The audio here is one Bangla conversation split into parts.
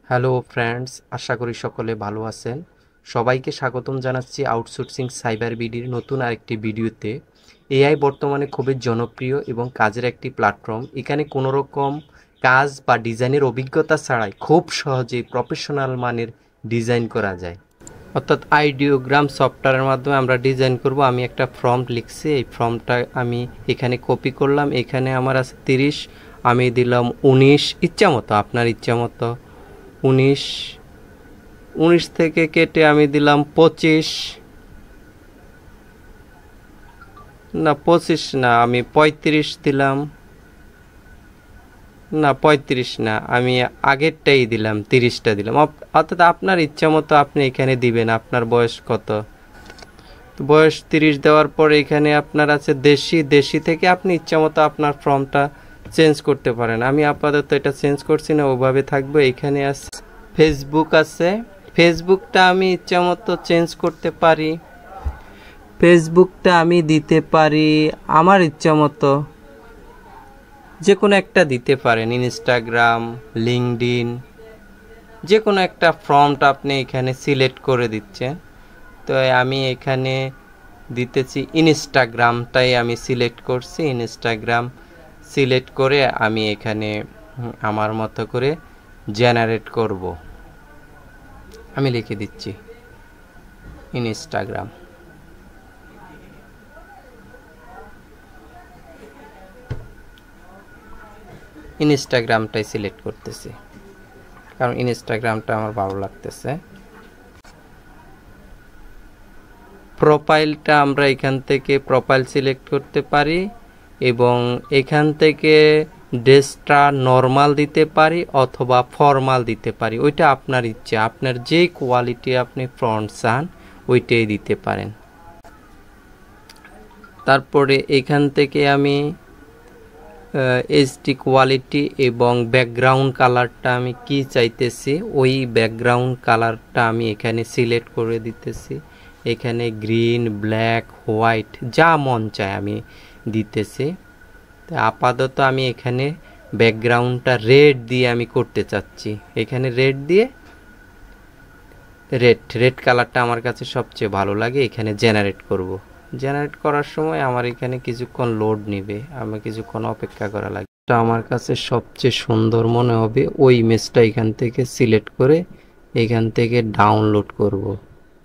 হ্যালো ফ্রেন্ডস, আশা করি সকলে ভালো আছেন। সবাইকে স্বাগতম জানাচ্ছি আউটসোর্সিং সাইবার বিডির নতুন আরেকটি ভিডিওতে। এআই বর্তমানে খুবই জনপ্রিয় এবং কাজের একটি প্ল্যাটফর্ম। এখানে কোনো রকম কাজ বা ডিজাইনের অভিজ্ঞতা ছাড়াই খুব সহজেই প্রফেশনাল মানের ডিজাইন করা যায়। অর্থাৎ আইডিওগ্রাম সফটওয়্যারের মাধ্যমে আমরা ডিজাইন করব। আমি একটা ফর্ম লিখছি, এই ফর্মটা আমি এখানে কপি করলাম। এখানে আমার আছে 30, আমি দিলাম 19, ইচ্ছা মতো, আপনার ইচ্ছা মতো 19 19 থেকে কেটে আমি দিলাম 25, না 25 না, আমি 35 দিলাম, না 35 না, আমি আগেরটাই দিলাম, 30টা দিলাম। অর্থাৎ আপনার ইচ্ছা মতো আপনি এখানে দিবেন। আপনার বয়স কত? বয়স 30 দেওয়ার পর এখানে আপনার আছে দেশি। দেশি থেকে আপনি ইচ্ছা মতো আপনার ফর্মটা চেঞ্জ করতে পারেন। আমি আপাতত এটা চেঞ্জ করছি না, ওভাবে থাকবে। এখানে আছে ফেসবুক, আছে ফেসবুকটা আমি ইচ্ছা মতো চেঞ্জ করতে পারি। ফেসবুকটা আমি দিতে পারি আমার ইচ্ছা মতো, যে কোনো একটা দিতে পারেন। ইনস্টাগ্রাম, লিঙ্কডইন, যে কোনো একটা ফর্মটা আপনি এখানে সিলেক্ট করে দিচ্ছেন। তো আমি এখানে দিতেছি ইনস্টাগ্রামটাই আমি সিলেক্ট করছি। ইনস্টাগ্রাম সিলেক্ট করে আমি এখানে আমার মতো করে জেনারেট করব। আমি লিখে দিচ্ছি ইনস্টাগ্রাম। ইনস্টাগ্রামটাই সিলেক্ট করতেছি, কারণ ইনস্টাগ্রামটা আমার ভালো লাগতেছে। প্রোফাইলটা আমরা এখান থেকে প্রোফাইল সিলেক্ট করতে পারি এবং এখান থেকে ড্রেসটা নর্মাল দিতে পারি অথবা ফর্মাল দিতে পারি। ওইটা আপনার ইচ্ছা, আপনার যে কোয়ালিটি আপনি ফ্রন্ট চান ওইটাই দিতে পারেন। তারপরে এখান থেকে আমি এইচডি কোয়ালিটি এবং ব্যাকগ্রাউন্ড কালারটা আমি কি চাইতেছি ওই ব্যাকগ্রাউন্ড কালারটা আমি এখানে সিলেক্ট করে দিতেছি। এখানে গ্রিন, ব্ল্যাক, হোয়াইট যা মন চায় আমি দিতেছি। তো আপাতত আমি এখানে ব্যাকগ্রাউন্ডটা রেড দিয়ে আমি করতে চাচ্ছি। এখানে রেড দিয়ে রেড কালারটা আমার কাছে সবচেয়ে ভালো লাগে। এখানে জেনারেট করব। জেনারেট করার সময় আমার এখানে কিছুক্ষণ লোড নেবে, আমার কিছুক্ষণ অপেক্ষা করা লাগে। আমার কাছে সবচেয়ে সুন্দর মনে হবে ওই ইমেজটা এখান থেকে সিলেক্ট করে এখান থেকে ডাউনলোড করব।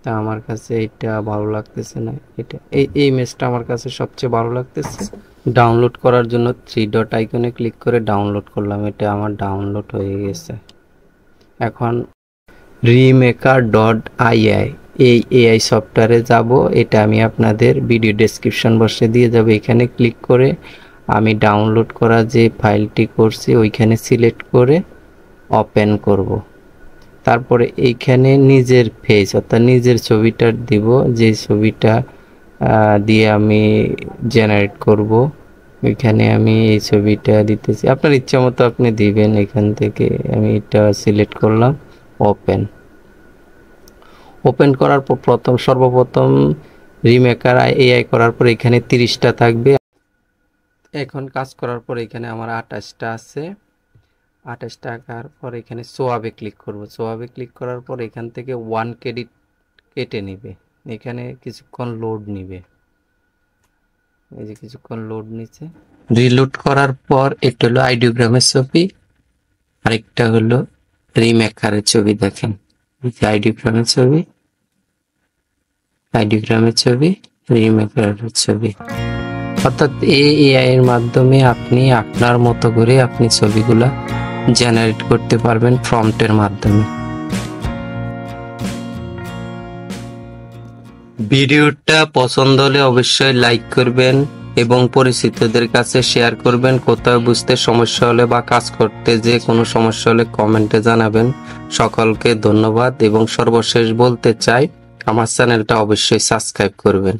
তা আমার কাছে এটা ভালো লাগতেছে না, এটা এই ইমেজটা আমার কাছে সবচেয়ে ভালো লাগতেছে। ডাউনলোড করার জন্য 3 ডট আইকনে ক্লিক করে ডাউনলোড করলাম। এটা আমার ডাউনলোড হয়ে গেছে। এখন remaker.ai এই এআই সফটওয়্যারে যাব। এটা আমি আপনাদের ভিডিও ডেসক্রিপশন বক্সে দিয়ে যাব। এখানে ক্লিক করে আমি ডাউনলোড করা যে ফাইলটি করছি ওইখানে সিলেক্ট করে ওপেন করব। তারপরে এইখানে নিজের ফেস অর্থাৎ নিজের ছবিটা দিব, যে ছবিটা দিয়ে আমি জেনারেট করব। এখানে আমি এই ছবিটা দিতেছি, আপনার ইচ্ছা মতো আপনি দিবেন। এখান থেকে আমি এটা সিলেক্ট করলাম, ওপেন করার পর সর্বপ্রথম রিমেকার এআই করার পর এখানে 30টা থাকবে। এখন কাজ করার পর এখানে আমার 28টা আছে। 28 টাকার পর এখানে সোয়াবে ক্লিক করব। সোয়াবে ক্লিক করার পর এখান থেকে 1 ক্রেডিট কেটে নিবে। এখানে কিছুক্ষণ লোড নিবে, এই যে কিছুক্ষণ লোড নিচ্ছে। রিলোড করার পর একটা হলো আইডিওগ্রামের ছবি, আরেকটা হলো রিমেকারের ছবি। দেখেন আইডিওগ্রামের ছবি, রিমেকারের ছবি। অর্থাৎ এআই এর মাধ্যমে আপনি আপনার মতো করে আপনি ছবিগুলা জেনারেট করতে পারবেন প্রম্পটের মাধ্যমে। ভিডিওটা পছন্দ হলে অবশ্যই লাইক করবেন এবং পরিচিতদের কাছে শেয়ার করবেন। কোথাও বুঝতে সমস্যা হলে বা কাজ করতে যে কোনো সমস্যা হলে কমেন্টে জানাবেন। সকলকে ধন্যবাদ এবং সর্বশেষ বলতে চাই আমার চ্যানেলটা অবশ্যই সাবস্ক্রাইব করবেন।